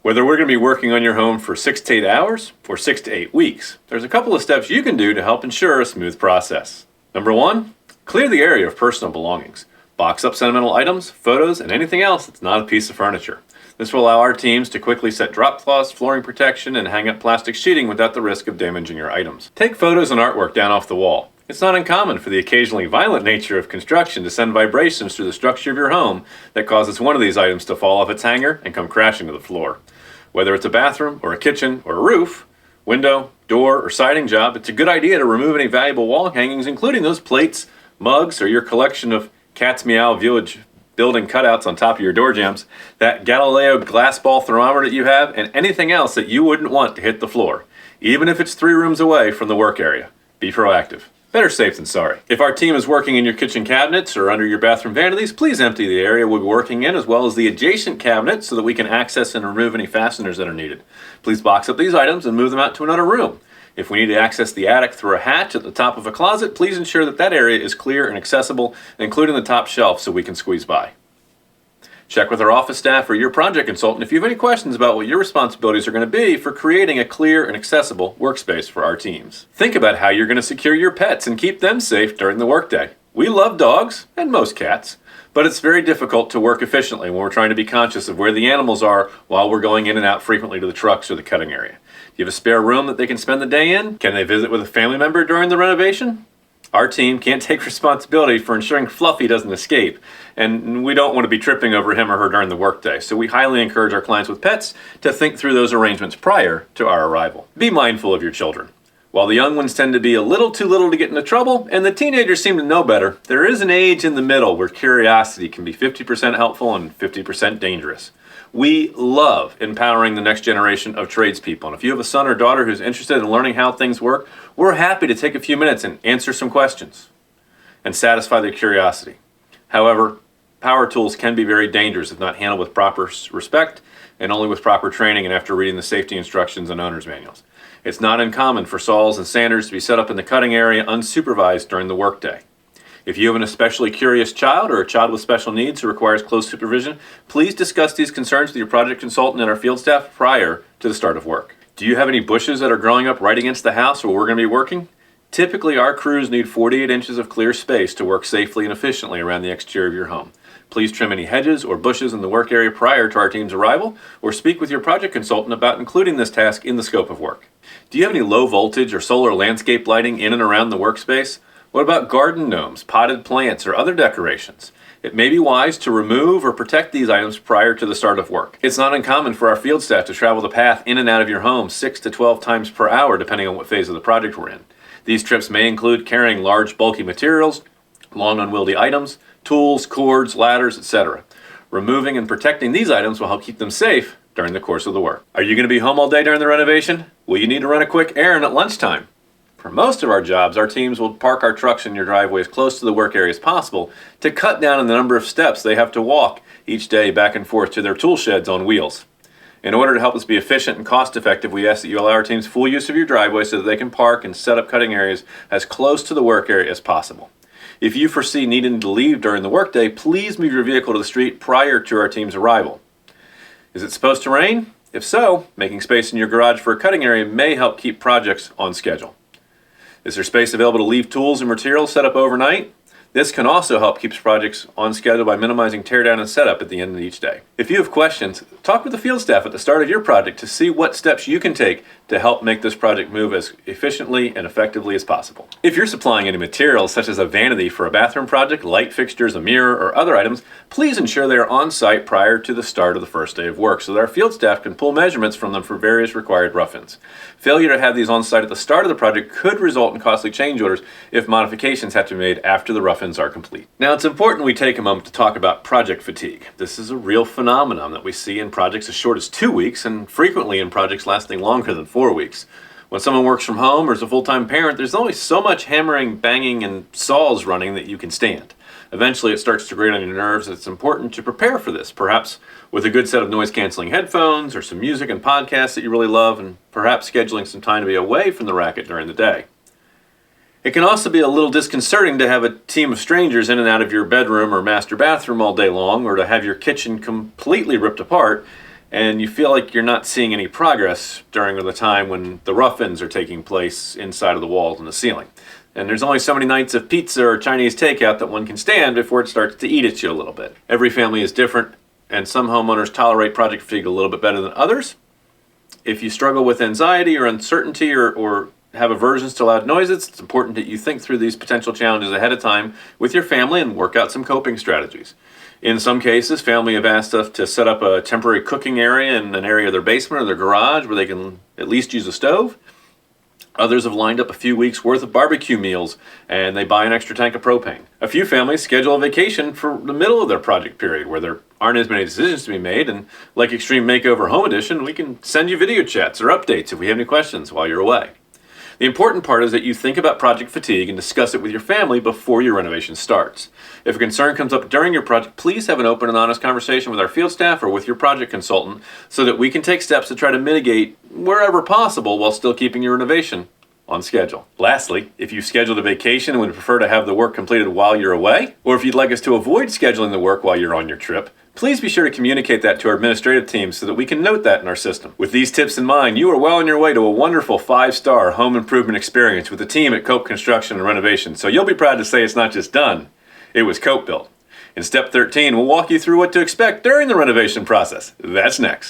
Whether we're going to be working on your home for 6 to 8 hours or 6 to 8 weeks, there's a couple of steps you can do to help ensure a smooth process. Number 1, clear the area of personal belongings. Box up sentimental items, photos, and anything else that's not a piece of furniture. This will allow our teams to quickly set drop cloths, flooring protection, and hang up plastic sheeting without the risk of damaging your items. Take photos and artwork down off the wall. It's not uncommon for the occasionally violent nature of construction to send vibrations through the structure of your home that causes one of these items to fall off its hanger and come crashing to the floor. Whether it's a bathroom or a kitchen or a roof, window, door, or siding job, it's a good idea to remove any valuable wall hangings, including those plates, mugs, or your collection of 𝗗𝘁'𝘀𝘀 building cutouts on top of your door jambs, that Galileo glass ball thermometer that you have, and anything else that you wouldn't want to hit the floor, even if it's 3 rooms away from the work area. Be proactive. Better safe than sorry. If our team is working in your kitchen cabinets or under your bathroom vanities, please empty the area we'll be working in as well as the adjacent cabinets so that we can access and remove any fasteners that are needed. Please box up these items and move them out to another room. If we need to access the attic through a hatch at the top of a closet, please ensure that that area is clear and accessible, including the top shelf, so we can squeeze by. Check with our office staff or your project consultant if you have any questions about what your responsibilities are going to be for creating a clear and accessible workspace for our teams. Think about how you're going to secure your pets and keep them safe during the workday. We love dogs, and most cats, but it's very difficult to work efficiently when we're trying to be conscious of where the animals are while we're going in and out frequently to the trucks or the cutting area. Do you have a spare room that they can spend the day in? Can they visit with a family member during the renovation? Our team can't take responsibility for ensuring Fluffy doesn't escape, and we don't want to be tripping over him or her during the workday, so we highly encourage our clients with pets to think through those arrangements prior to our arrival. Be mindful of your children. While the young ones tend to be a little too little to get into trouble, and the teenagers seem to know better, there is an age in the middle where curiosity can be 50% helpful and 50% dangerous. We love empowering the next generation of tradespeople, and if you have a son or daughter who's interested in learning how things work, we're happy to take a few minutes and answer some questions and satisfy their curiosity. However, power tools can be very dangerous if not handled with proper respect and only with proper training and after reading the safety instructions and owner's manuals. It's not uncommon for saws and sanders to be set up in the cutting area unsupervised during the workday. If you have an especially curious child or a child with special needs who requires close supervision, please discuss these concerns with your project consultant and our field staff prior to the start of work. Do you have any bushes that are growing up right against the house where we're going to be working? Typically, our crews need 48 inches of clear space to work safely and efficiently around the exterior of your home. Please trim any hedges or bushes in the work area prior to our team's arrival, or speak with your project consultant about including this task in the scope of work. Do you have any low voltage or solar landscape lighting in and around the workspace? What about garden gnomes, potted plants, or other decorations? It may be wise to remove or protect these items prior to the start of work. It's not uncommon for our field staff to travel the path in and out of your home 6 to 12 times per hour depending on what phase of the project we're in. These trips may include carrying large bulky materials, long unwieldy items, tools, cords, ladders, etc. Removing and protecting these items will help keep them safe during the course of the work. Are you going to be home all day during the renovation? Will you need to run a quick errand at lunchtime? For most of our jobs, our teams will park our trucks in your driveway as close to the work area as possible to cut down on the number of steps they have to walk each day back and forth to their tool sheds on wheels. In order to help us be efficient and cost effective, we ask that you allow our teams full use of your driveway so that they can park and set up cutting areas as close to the work area as possible. If you foresee needing to leave during the workday, please move your vehicle to the street prior to our team's arrival. Is it supposed to rain? If so, making space in your garage for a cutting area may help keep projects on schedule. Is there space available to leave tools and materials set up overnight? This can also help keep projects on schedule by minimizing teardown and setup at the end of each day. If you have questions, talk with the field staff at the start of your project to see what steps you can take to help make this project move as efficiently and effectively as possible. If you're supplying any materials such as a vanity for a bathroom project, light fixtures, a mirror, or other items, please ensure they are on site prior to the start of the first day of work so that our field staff can pull measurements from them for various required rough-ins. Failure to have these on site at the start of the project could result in costly change orders if modifications have to be made after the rough-ins are complete. Now, it's important we take a moment to talk about project fatigue. This is a real phenomenon that we see in projects as short as 2 weeks and frequently in projects lasting longer than 4 weeks. When someone works from home or is a full-time parent, there's only so much hammering, banging, and saws running that you can stand. Eventually, it starts to grate on your nerves, and it's important to prepare for this, perhaps with a good set of noise-canceling headphones or some music and podcasts that you really love, and perhaps scheduling some time to be away from the racket during the day. It can also be a little disconcerting to have a team of strangers in and out of your bedroom or master bathroom all day long, or to have your kitchen completely ripped apart and you feel like you're not seeing any progress during the time when the rough-ins are taking place inside of the walls and the ceiling. And there's only so many nights of pizza or Chinese takeout that one can stand before it starts to eat at you a little bit. Every family is different, and some homeowners tolerate project fatigue a little bit better than others. If you struggle with anxiety or uncertainty or have aversions to loud noises, it's important that you think through these potential challenges ahead of time with your family and work out some coping strategies. In some cases, family have asked us to set up a temporary cooking area in an area of their basement or their garage where they can at least use a stove. Others have lined up a few weeks worth of barbecue meals and they buy an extra tank of propane. A few families schedule a vacation for the middle of their project period where there aren't as many decisions to be made, and like Extreme Makeover Home Edition, we can send you video chats or updates if we have any questions while you're away. The important part is that you think about project fatigue and discuss it with your family before your renovation starts. If a concern comes up during your project, please have an open and honest conversation with our field staff or with your project consultant so that we can take steps to try to mitigate wherever possible while still keeping your renovation on schedule. Lastly, if you've scheduled a vacation and would prefer to have the work completed while you're away, or if you'd like us to avoid scheduling the work while you're on your trip, please be sure to communicate that to our administrative team so that we can note that in our system. With these tips in mind, you are well on your way to a wonderful 5-star home improvement experience with the team at 𝗂𝘁'𝘀 Construction and Renovation. So you'll be proud to say it's not just done, it was 𝗂𝘁 built. In step 13, we'll walk you through what to expect during the renovation process. That's next.